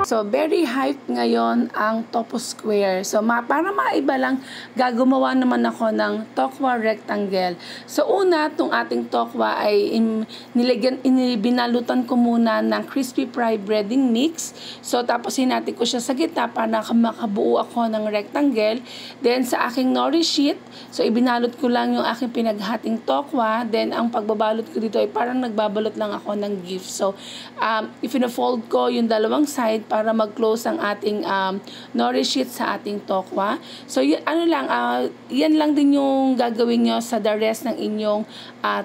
So, very hype ngayon ang Topo Square. So, para maiba lang, gagawa naman ako ng tokwa rectangle. So, una, itong ating tokwa ay binalutan ko muna ng crispy fried breading mix. So, tapos hinati ko siya sa gitna para makabuo ako ng rectangle. Then, sa aking nori sheet, so, ibinalot ko lang yung aking pinaghating tokwa. Then, ang pagbabalot ko dito ay parang nagbabalot lang ako ng gift. So, if-fold ko yung dalawang side para mag-close ang ating nori sheet sa ating tokwa. So, yan lang din yung gagawin nyo sa the rest ng inyong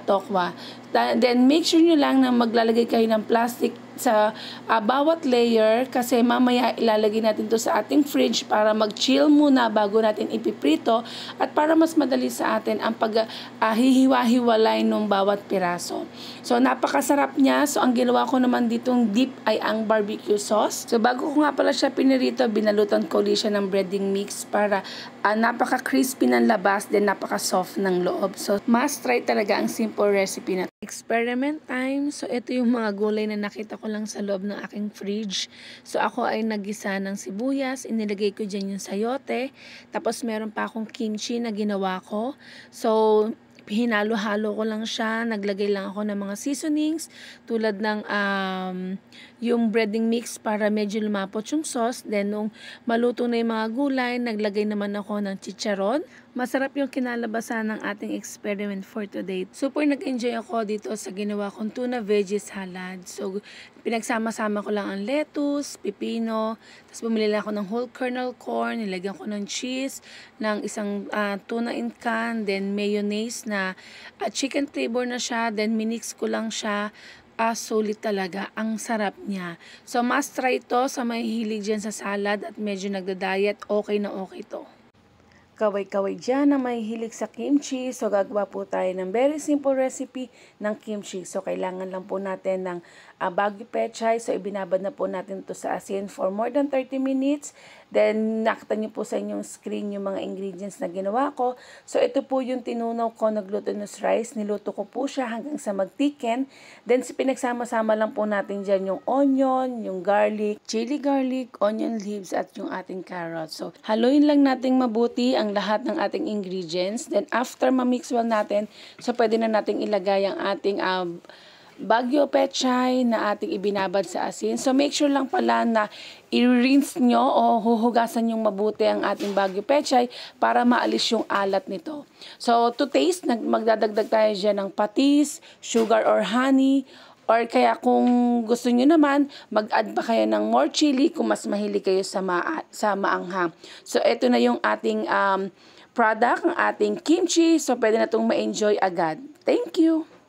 tokwa. Then, make sure nyo lang na maglalagay kayo ng plastic sa bawat layer kasi mamaya ilalagay natin to sa ating fridge para mag-chill muna bago natin ipiprito at para mas madali sa atin ang paghihiwa-hiwalay ng bawat piraso. So, napakasarap niya. So, ang ginawa ko naman ditong dip ay ang barbecue sauce. So, bago ko nga pala siya pinirito, binalutan ko ulit siya ng breading mix para napaka-crispy ng labas then napaka-soft ng loob. So, must try talaga ang simple recipe na experiment time. So, ito yung mga gulay na nakita ko lang sa loob ng aking fridge. So, ako ay nagisa ng sibuyas. Inilagay ko dyan yung sayote. Tapos, meron pa akong kimchi na ginawa ko. So, hinalo-halo ko lang siya. Naglagay lang ako ng mga seasonings tulad ng yung breading mix para medyo lumapot yung sauce. Then, nung maluto na yung mga gulay, naglagay naman ako ng chicharon. Masarap yung kinalabasan ng ating experiment for today. Super nag-enjoy ako dito sa ginawa kong tuna veggie salad. So, pinagsama-sama ko lang ang lettuce, pipino, tapos bumili lang ako ng whole kernel corn, nilagyan ko ng cheese, ng isang tuna in can, then mayonnaise na chicken flavor na siya, then minix ko lang siya. Sulit talaga. Ang sarap niya. So, must try to sa may hilig dyan sa salad at medyo nagda-diet. Okay na okay to. Kaway-kaway dyan na may hilig sa kimchi. So, gagawa po tayo ng very simple recipe ng kimchi. So, kailangan lang po natin ng Baguio pechay. So, ibinabad na po natin to sa asin for more than 30 minutes. Then, nakita nyo po sa inyong screen yung mga ingredients na ginawa ko. So, ito po yung tinunaw ko na glutinous rice. Niluto ko po siya hanggang sa mag-thicken. Then, pinagsama-sama lang po natin dyan yung onion, yung garlic, chili garlic, onion leaves, at yung ating carrot. So, haluin lang natin mabuti ang lahat ng ating ingredients. Then, after ma-mix well natin, so pwede na nating ilagay ang ating Baguio pechay na ating ibinabad sa asin. So, make sure lang pala na i-rinse nyo o huhugasan yung mabuti ang ating Baguio pechay para maalis yung alat nito. So, to taste, magdadagdag tayo dyan ng patis, sugar or honey, or kaya kung gusto nyo naman, mag-add pa kayo ng more chili kung mas mahilig kayo sa maanghang. So, ito na yung ating product, ang ating kimchi. So, pwede na itong ma-enjoy agad. Thank you!